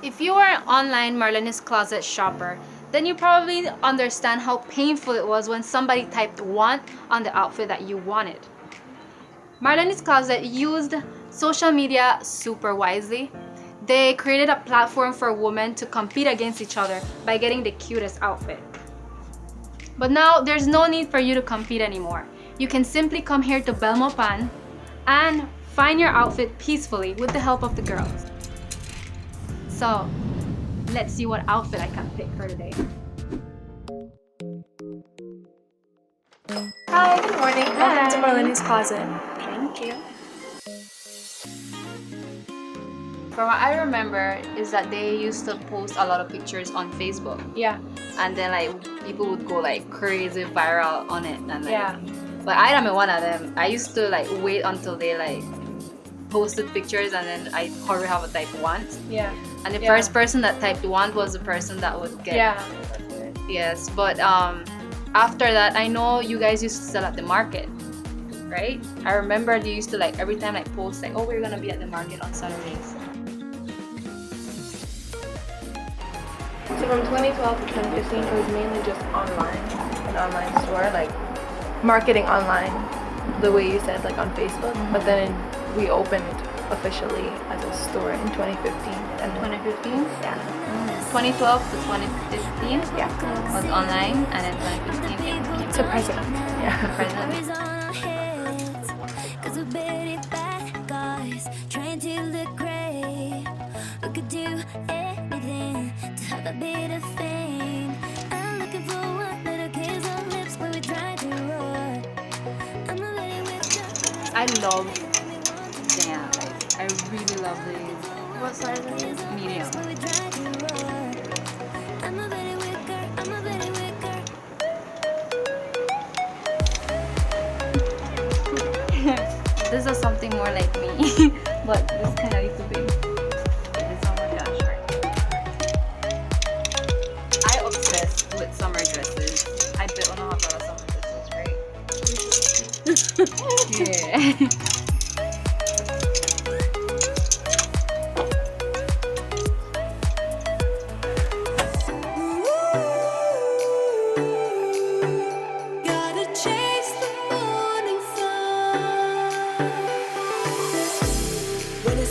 If you are an online Marlene's Closet shopper, then you probably understand how painful it was when somebody typed "want" on the outfit that you wanted. Marlene's Closet used social media super wisely. They created a platform for women to compete against each other by getting the cutest outfit. But now there's no need for you to compete anymore. You can simply come here to Belmopan and find your outfit peacefully with the help of the girls. So, let's see what outfit I can pick for today. Hi, good morning. Welcome to Hi. Marlene's Closet. Thank you. From what I remember is that they used to post a lot of pictures on Facebook. Yeah. And then like people would go like crazy viral on it and like, Yeah. but I am one of them. I used to like wait until they like posted pictures and then I hurry have a type want. Yeah. And the first person that typed want was the person that would get. Yeah. Yes, but after that I know you guys used to sell at the market, right? I remember they used to like every time like post like, oh, we're gonna be at the market on Saturdays. So from 2012 to 2015, it was mainly just online, an online store, like marketing online, the way you said, like on Facebook. But then we opened officially as a store in 2015. And 2015? Yeah. 2012 to 2015 Yeah. was online, and then 2015 came To present. Yeah. present. I love, damn, like, I really love these. What size are these? Medium. This is something more like me, but this kind of little big. This one was short. I obsess with summer dresses. I bet one have a lot of summer dresses, right? Yeah.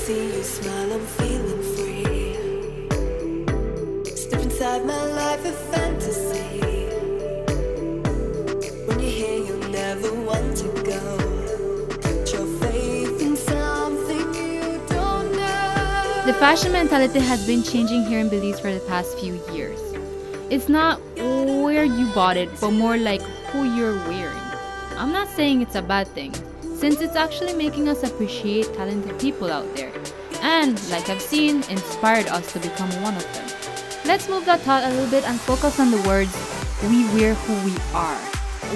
See you smile, I'm feeling free. Step inside my life, a fantasy. When you're here, you'll never want to go. Put your faith in something you don't know. The fashion mentality has been changing here in Belize for the past few years. It's not where you bought it, but more like who you're wearing. I'm not saying it's a bad thing, since it's actually making us appreciate talented people out there, and, like I've seen, inspired us to become one of them. Let's move that thought a little bit and focus on the words, we wear who we are.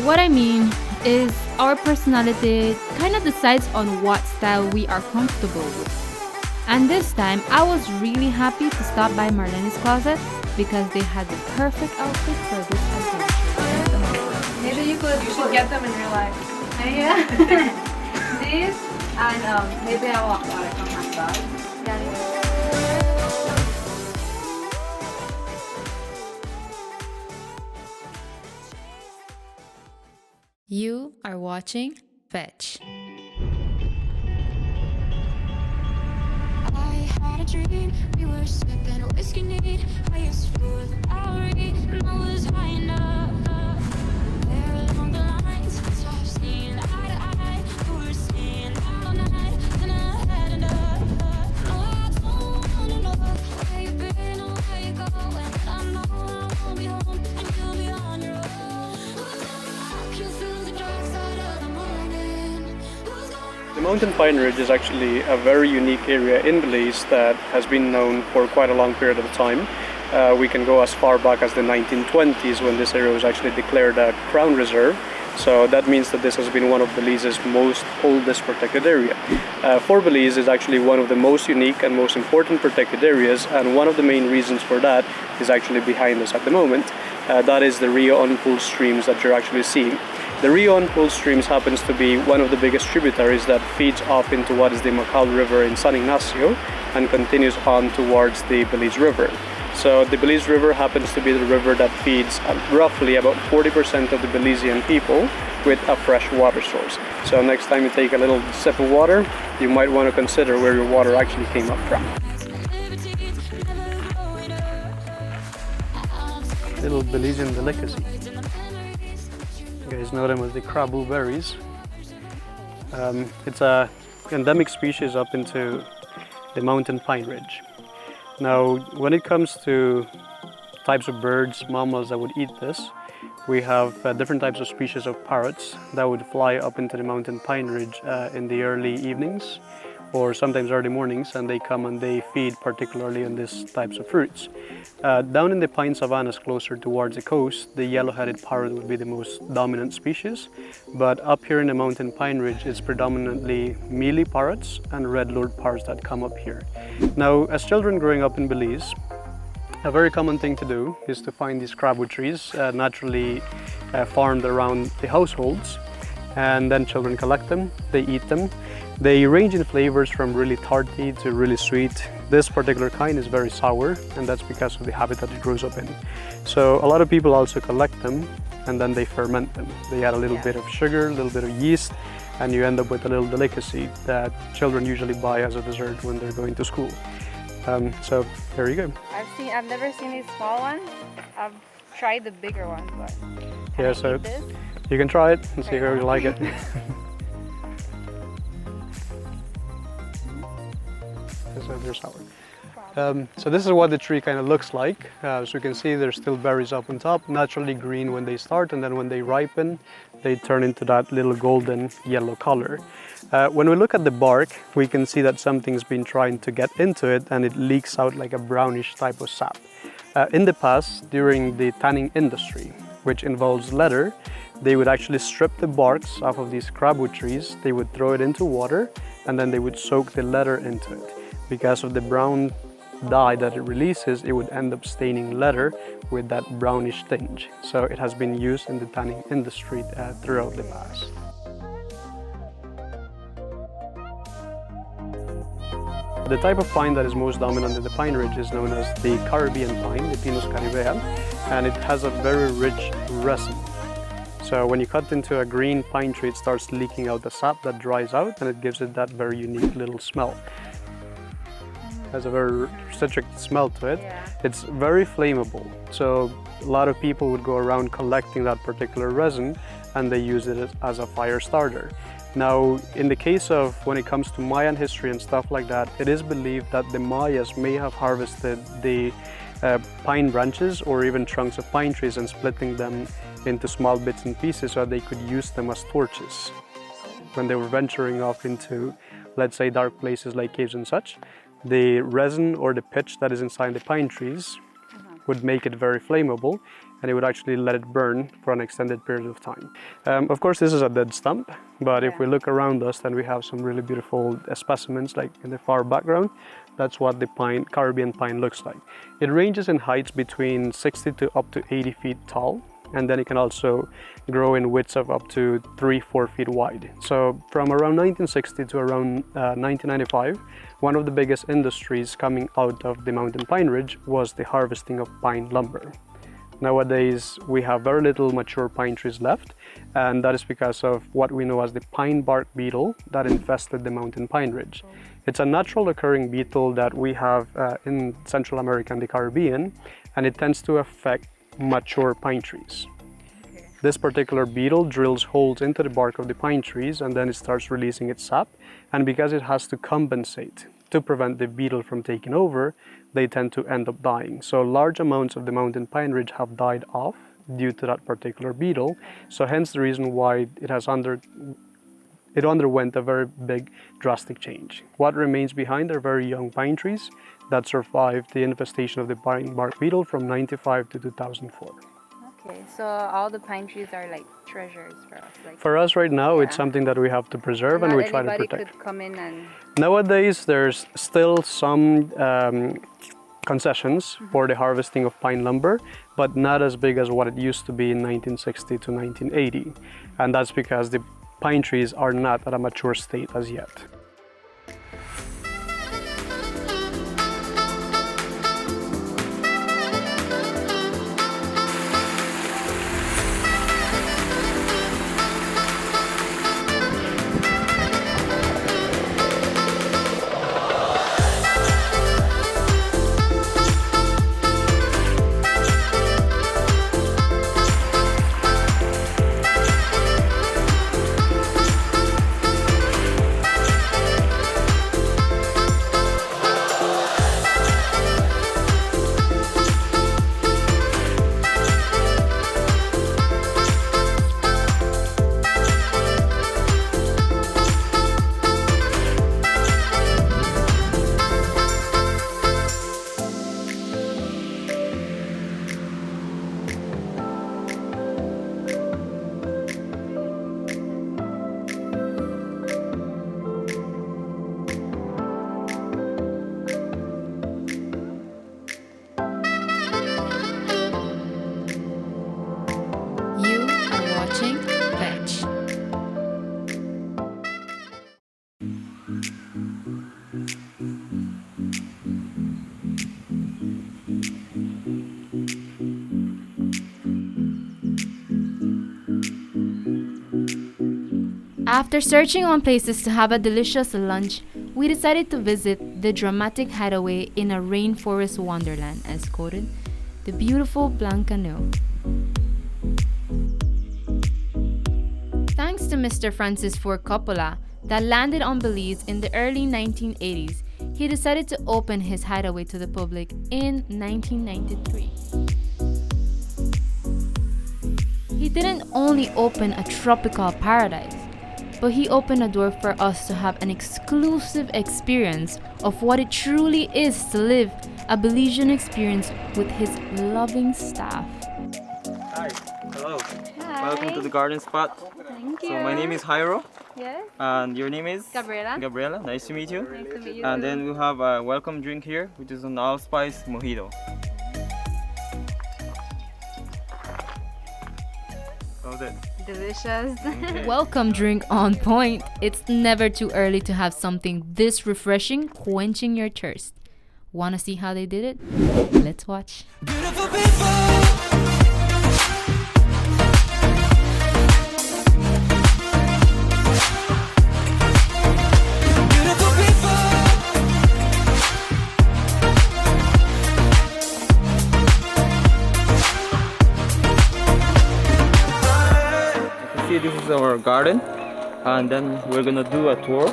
What I mean is, our personality kind of decides on what style we are comfortable with. And this time, I was really happy to stop by Marlene's Closet because they had the perfect outfit for this adventure. Maybe you should get them in real life. Yeah. This and maybe I want water from my bag. You are watching Fetch. I had a dream, we were sipping whiskey neat. I used to the Bowery, and I was high enough. There along the lines, so I've seen eye to eye. We were staying out all night, and I had enough. No, I don't wanna know where you've been or where you're going. I know I won't be home, and you'll be on your own. I can feel the dark side of the morning. The Mountain Pine Ridge is actually a very unique area in Belize that has been known for quite a long period of time. We can go as far back as the 1920s when this area was actually declared a Crown Reserve. So that means that this has been one of Belize's most oldest protected area. For Belize is actually one of the most unique and most important protected areas, and one of the main reasons for that is actually behind us at the moment. That is the Rio Unpool streams that you're actually seeing. The Rio Uncold Streams happens to be one of the biggest tributaries that feeds off into what is the Macal River in San Ignacio and continues on towards the Belize River. So the Belize River happens to be the river that feeds roughly about 40% of the Belizean people with a fresh water source. So next time you take a little sip of water, you might want to consider where your water actually came up from. Little Belizean delicacy. You guys know them as the crabu berries. It's a endemic species up into the mountain pine ridge. Now, when it comes to types of birds, mammals that would eat this, we have different types of species of parrots that would fly up into the mountain pine ridge in the early evenings or sometimes early mornings, and they come and they feed particularly on these types of fruits. Down in the pine savannas closer towards the coast, the yellow-headed parrot would be the most dominant species, but up here in the mountain pine ridge, it's predominantly mealy parrots and red-lored parrots that come up here. Now, as children growing up in Belize, a very common thing to do is to find these crabu trees naturally farmed around the households, and then children collect them, they eat them. They range in flavors from really tarty to really sweet. This particular kind is very sour, and that's because of the habitat it grows up in. So a lot of people also collect them and then they ferment them. They add a little bit of sugar, a little bit of yeast, and you end up with a little delicacy that children usually buy as a dessert when they're going to school. So there you go. I've never seen these small ones. I've tried the bigger ones, but Yeah, so you can try it and see how you like it. So they're sour. So this is what the tree kind of looks like. So you can see there's still berries up on top, naturally green when they start, and then when they ripen, they turn into that little golden yellow color. When we look at the bark, we can see that something's been trying to get into it, and it leaks out like a brownish type of sap. In the past, during the tanning industry, which involves leather, they would actually strip the barks off of these crabwood trees, they would throw it into water, and then they would soak the leather into it. Because of the brown dye that it releases, it would end up staining leather with that brownish tinge. So it has been used in the tanning industry throughout the past. The type of pine that is most dominant in the pine ridge is known as the Caribbean pine, the Pinus caribea, and it has a very rich resin. So when you cut into a green pine tree, it starts leaking out the sap that dries out, and it gives it that very unique little smell. It has a very citric smell to it. Yeah. It's very flammable, so a lot of people would go around collecting that particular resin, and they use it as a fire starter. Now, in the case of when it comes to Mayan history and stuff like that, it is believed that the Mayas may have harvested the pine branches or even trunks of pine trees and splitting them into small bits and pieces so they could use them as torches. When they were venturing off into, let's say, dark places like caves and such, the resin or the pitch that is inside the pine trees would make it very flammable, and it would actually let it burn for an extended period of time. Of course, this is a dead stump, but if we look around us, then we have some really beautiful specimens, like in the far background. That's what the pine, Caribbean pine looks like. It ranges in heights between 60 to up to 80 feet tall, and then it can also grow in widths of up to 3-4 feet wide. So from around 1960 to around 1995, one of the biggest industries coming out of the mountain pine ridge was the harvesting of pine lumber. Nowadays, we have very little mature pine trees left, and that is because of what we know as the pine bark beetle that infested the mountain pine ridge. It's a natural occurring beetle that we have in Central America and the Caribbean, and it tends to affect mature pine trees. This particular beetle drills holes into the bark of the pine trees, and then it starts releasing its sap, and because it has to compensate to prevent the beetle from taking over, they tend to end up dying. So large amounts of the mountain pine ridge have died off due to that particular beetle. So hence the reason why it underwent a very big drastic change. What remains behind are very young pine trees that survived the infestation of the pine bark beetle from 1995 to 2004. Okay, so all the pine trees are like treasures for us. Like, for us right now, it's something that we have to preserve and we try to protect. Could come in and... Nowadays, there's still some concessions for the harvesting of pine lumber, but not as big as what it used to be in 1960 to 1980. And that's because the pine trees are not at a mature state as yet. You are watching Veg. After searching on places to have a delicious lunch, we decided to visit the dramatic hideaway in a rainforest wonderland, as quoted, the beautiful Blancaneaux. Thanks to Mr. Francis Ford Coppola, that landed on Belize in the early 1980s, he decided to open his hideaway to the public in 1993. He didn't only open a tropical paradise, but he opened a door for us to have an exclusive experience of what it truly is to live a Belizean experience with his loving staff. Hi, hello. Welcome to the garden spot. Thank you. So my name is Jairo, Yes. and your name is? Gabriela. Gabriela, nice to meet you. Nice to meet you. And then we have a welcome drink here, which is an allspice mojito. That was it. Delicious. Welcome drink on point. It's never too early to have something this refreshing, quenching your thirst. Wanna see how they did it? Let's watch. Beautiful people. Beautiful people. You can see this is our garden, and then we're gonna do a tour.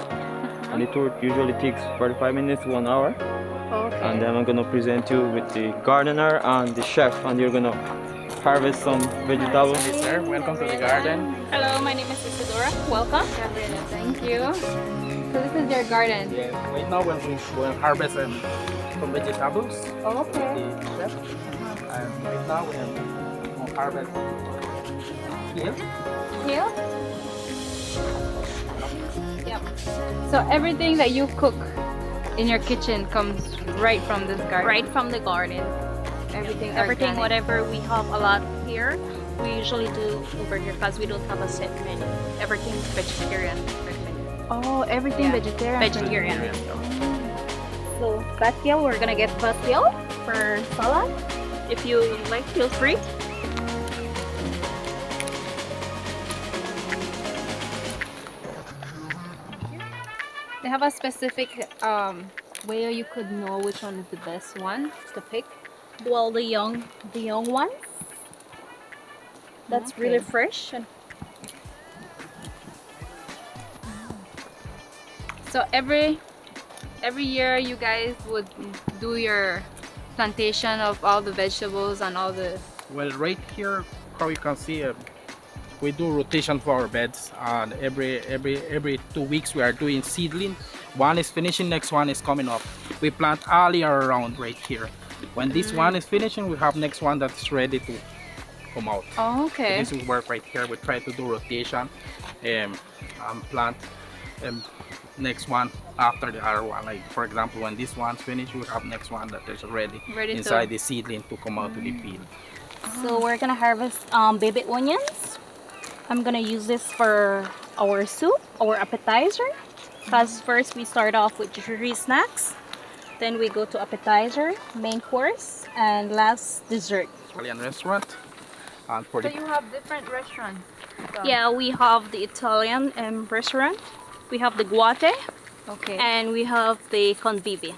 And the tour usually takes 45 minutes to 1 hour. Okay. And then I'm gonna present you with the gardener and the chef, and you're gonna harvest some vegetables. Sir, welcome to the garden. Hello, my name is Isadora. Welcome. Gabriela, thank you. So this is your garden. Yeah, right now we'll harvest some vegetables. Okay. The chef. And right now we'll harvest here. Here? Yep. So everything that you cook in your kitchen comes right from this garden. Right from the garden. Everything. Everything, organic. whatever we have a lot here, we usually do over here because we don't have a set menu. Everything's vegetarian. Oh, everything Yeah. vegetarian. Vegetarian. So basil, we're gonna get basil for salad. If you like, feel free. They have a specific way you could know which one is the best one to pick. Well, the young ones. That's really Okay. fresh. And So every year you guys would do your plantation of all the vegetables and all the. Well, right here, how you can see, we do rotation for our beds. And every 2 weeks we are doing seedling. One is finishing, next one is coming up. We plant all year around right here. When this one is finishing, we have next one that's ready to come out. Oh, So okay. this will work right here. We try to do rotation and plant next one after the other one. Like for example, when this one's finished, we have next one that is ready inside the seedling to come out to the field. So we're gonna harvest baby onions. I'm gonna use this for our soup, our appetizer. Because first we start off with 3 snacks, then we go to appetizer, main course, and last dessert. Italian restaurant. And for So the you have different restaurants. Yeah, we have the Italian restaurant, we have the Guate, Okay. and we have the Convivi.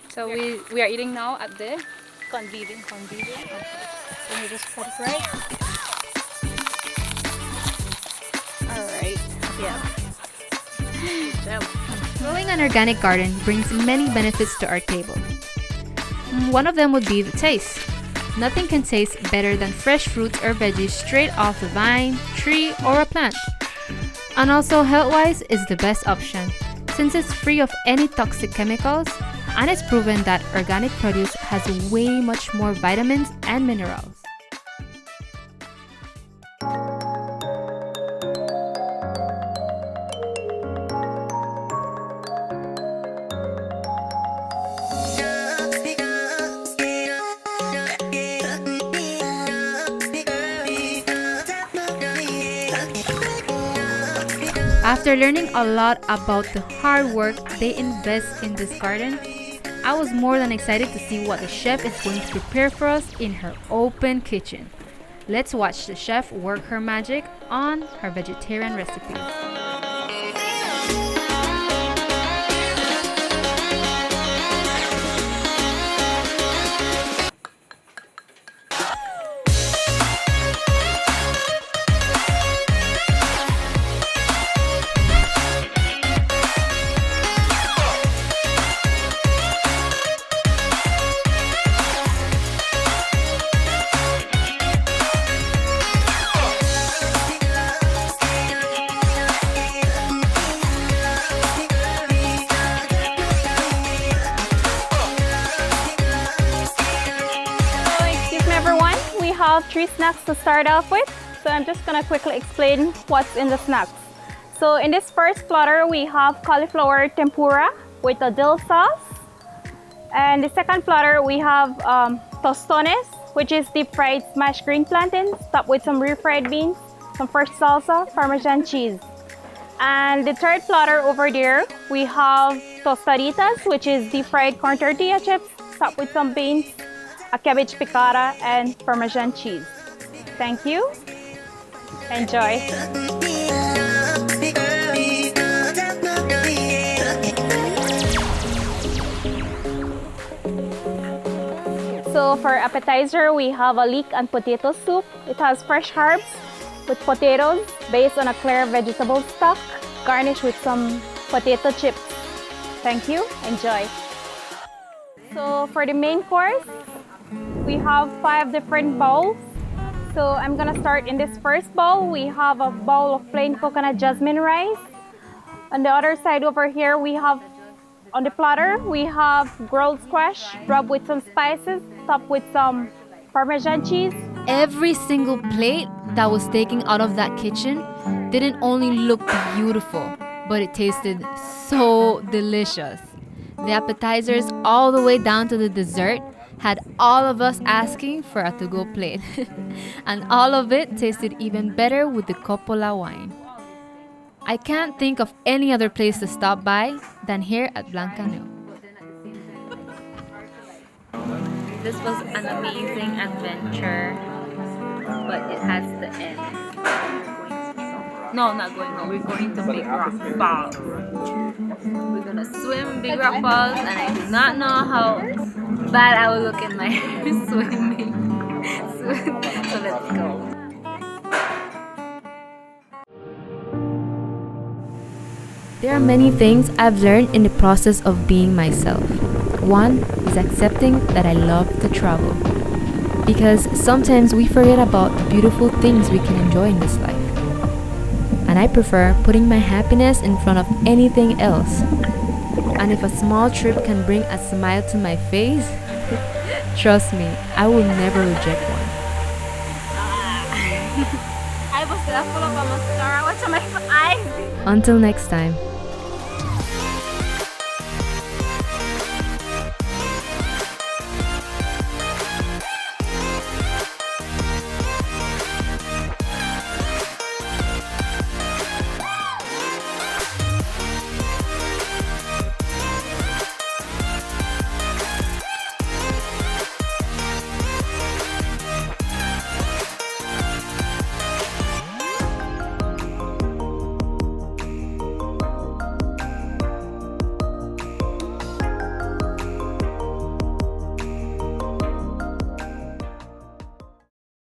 So we are eating now at the Convivi. Convivi. Let me just put it right. Alright, yeah. Growing an organic garden brings many benefits to our table. One of them would be the taste. Nothing can taste better than fresh fruits or veggies straight off the vine, tree, or a plant. And also health-wise is the best option since it's free of any toxic chemicals and it's proven that organic produce has way much more vitamins and minerals. After learning a lot about the hard work they invest in this garden, I was more than excited to see what the chef is going to prepare for us in her open kitchen. Let's watch the chef work her magic on her vegetarian recipes. Have 3 snacks to start off with, so I'm just gonna quickly explain what's in the snacks. So in this first platter we have cauliflower tempura with a dill sauce, and the second platter we have tostones, which is deep fried smashed green plantains topped with some refried beans, some fresh salsa, Parmesan cheese. And the third platter over there we have tostaditas, which is deep fried corn tortilla chips topped with some beans, a cabbage piccata, and Parmesan cheese. Thank you. Enjoy. So for appetizer, we have a leek and potato soup. It has fresh herbs with potatoes based on a clear vegetable stock, garnished with some potato chips. Thank you. Enjoy. So for the main course, we have 5 different bowls. So I'm gonna start in this first bowl. We have a bowl of plain coconut jasmine rice. On the other side over here, we have, on the platter, we have grilled squash rubbed with some spices, topped with some Parmesan cheese. Every single plate that was taken out of that kitchen didn't only look beautiful, but it tasted so delicious. The appetizers all the way down to the dessert had all of us asking for a to-go plate. And all of it tasted even better with the Coppola wine. I can't think of any other place to stop by than here at Blancaneaux. This was an amazing adventure, but it has to end. No, not going home. We're going to Big Rock Falls. We're gonna swim Big Rock Falls, and I do not know how bad I will look in my swimming. So let's go. There are many things I've learned in the process of being myself. One is accepting that I love to travel. Because sometimes we forget about the beautiful things we can enjoy in this life. And I prefer putting my happiness in front of anything else. And if a small trip can bring a smile to my face, trust me, I will never reject one. I was full of a mascara. What's my eyes. Until next time.